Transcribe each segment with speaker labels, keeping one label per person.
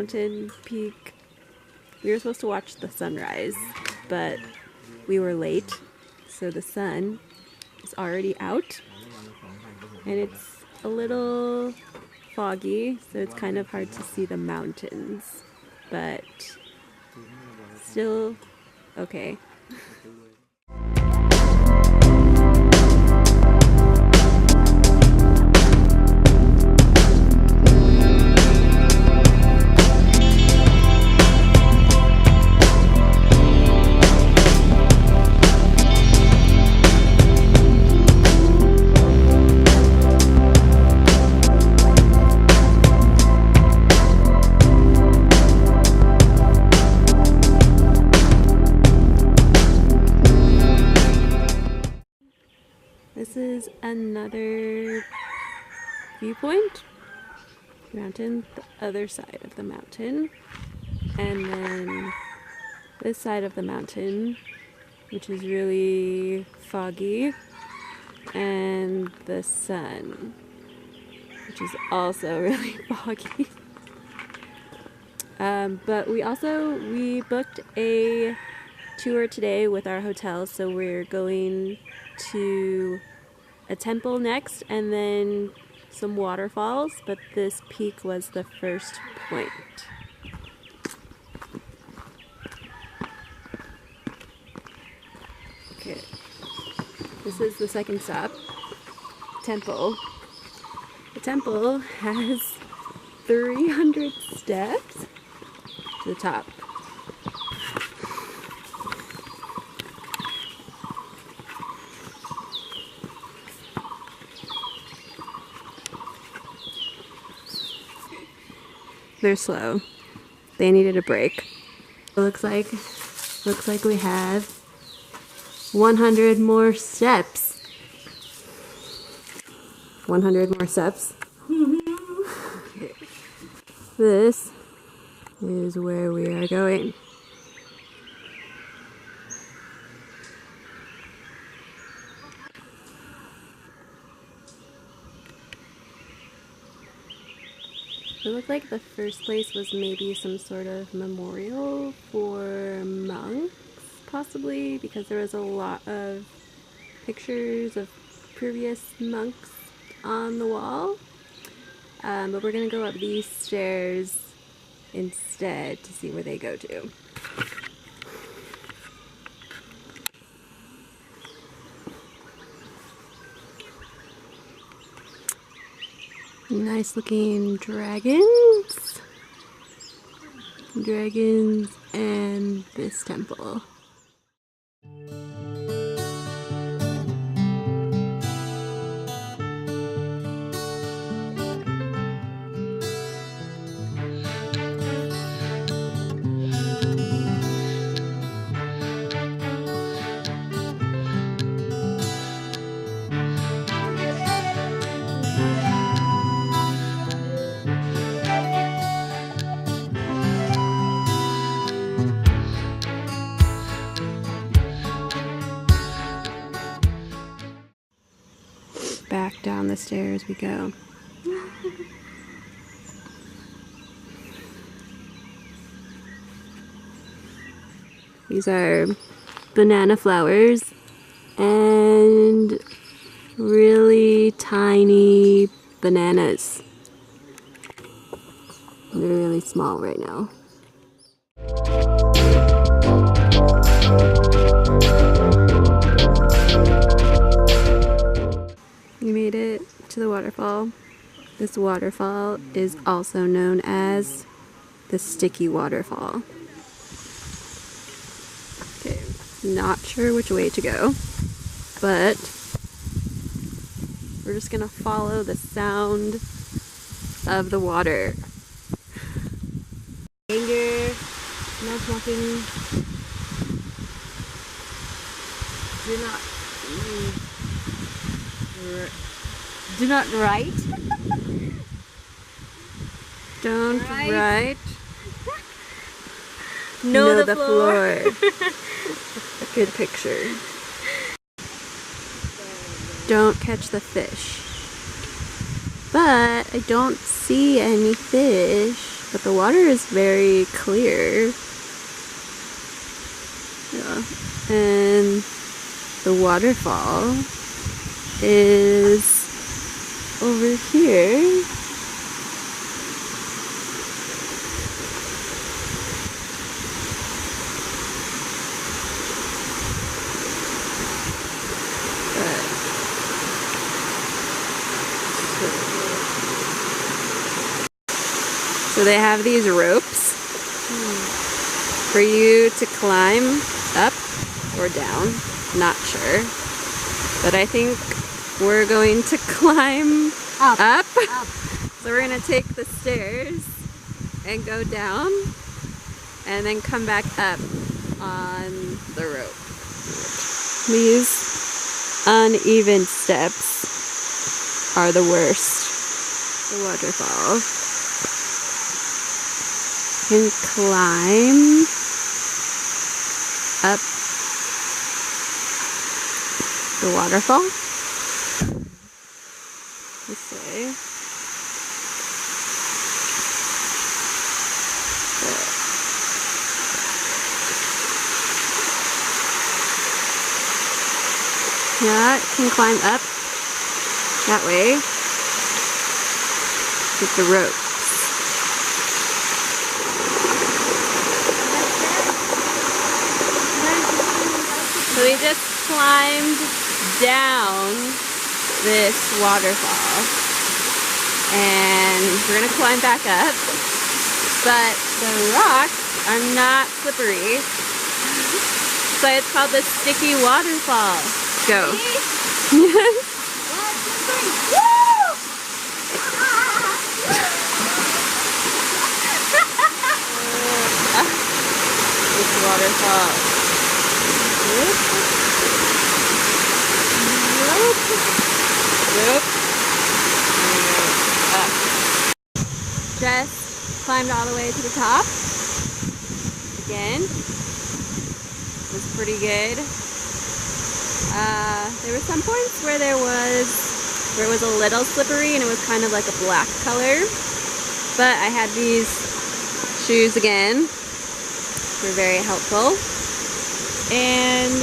Speaker 1: mountain peak. We were supposed to watch the sunrise, but we were late, so the sun is already out, and it's a little foggy, so it's kind of hard to see the mountains, but still okay. This is another viewpoint, mountain, the other side of the mountain, and then this side of the mountain, which is really foggy, and the sun, which is also really foggy. But we booked a tour today with our hotel, so we're going to a temple next and then some waterfalls, but this peak was the first point. Okay, this is the second stop, temple. The temple has 300 steps to the top. They're slow. They needed a break. It looks like we have 100 more steps. 100 more steps. Okay. This is where we are going. It looked like the first place was maybe some sort of memorial for monks, possibly, because there was a lot of pictures of previous monks on the wall. But we're gonna go up these stairs instead to see where they go to. Nice looking dragons. Dragons and this temple. Back down the stairs we go. These are banana flowers and really tiny bananas. They're really small right now. We made it to the waterfall. This waterfall is also known as the Sticky Waterfall. Okay, not sure which way to go, but we're just gonna follow the sound of the water. Anger, no smoking. Do not write. Don't write. Know the floor. Good picture. Don't catch the fish. But I don't see any fish. but the water is very clear. Yeah. And the waterfall is over here. So they have these ropes for you to climb up or down. Not sure. But I think we're going to climb up. So we're going to take the stairs and go down and then come back up on the rope. These uneven steps are the worst. The waterfall. You can climb up the waterfall this way. Yeah, you can climb up that way with the rope. So we just climbed down this waterfall and we're gonna climb back up, but the rocks are not slippery, so it's called the sticky waterfall. Go. Yes. This waterfall. Just climbed all the way to the top. Again, it was pretty good. There were some points where it was a little slippery and it was kind of like a black color. But I had these shoes again. Were very helpful. And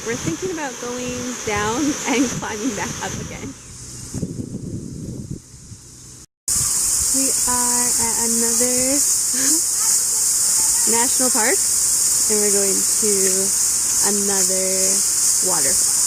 Speaker 1: we're thinking about going down and climbing back up again. We are at another national park and we're going to another waterfall.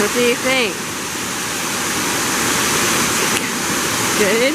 Speaker 1: What do you think? Good?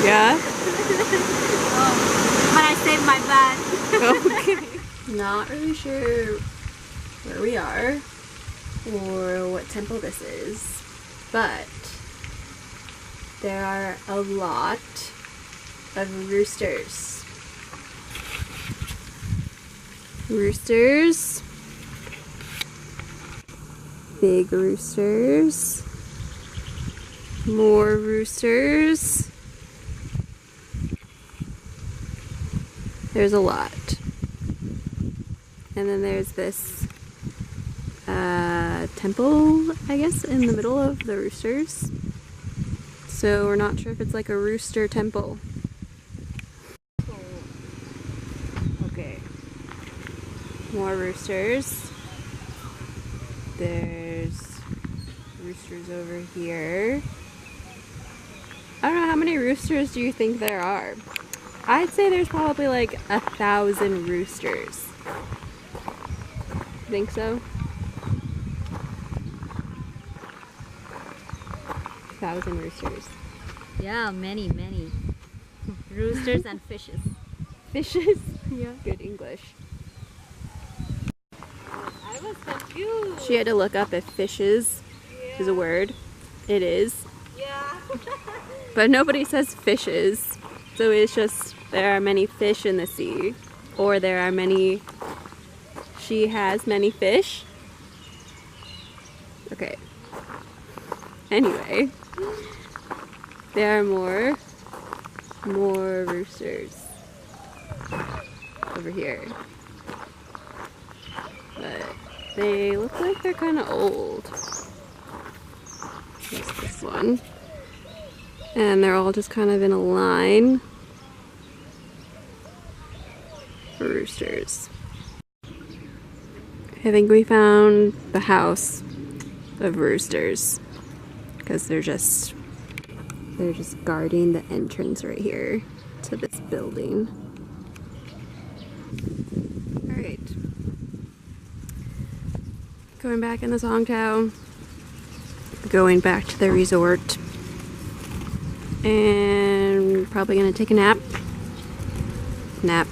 Speaker 1: Yeah?
Speaker 2: But I saved my butt.
Speaker 1: Okay. Not really sure where we are or what temple this is, but there are a lot of roosters. Roosters. Big roosters. More roosters. There's a lot. And then there's this temple, I guess, in the middle of the roosters. So we're not sure if it's like a rooster temple. Okay. More roosters. There's roosters over here. I don't know, how many roosters do you think there are? I'd say there's probably like 1,000 roosters. Think so? 1,000 roosters.
Speaker 2: Yeah, many. Roosters and fishes.
Speaker 1: Fishes?
Speaker 2: Yeah.
Speaker 1: Good English.
Speaker 2: I was confused.
Speaker 1: She had to look up if fishes is a word. It is.
Speaker 2: Yeah.
Speaker 1: But nobody says fishes. So it's just there are many fish in the sea. Or there are many... She has many fish. Okay. Anyway. There are more roosters over here. But they look like they're kind of old. There's this one. And they're all just kind of in a line. Roosters. I think we found the house of roosters because they're just guarding the entrance right here to this building. All right, going back in the Songtao, going back to the resort, and probably gonna take a nap.
Speaker 2: Mm-hmm.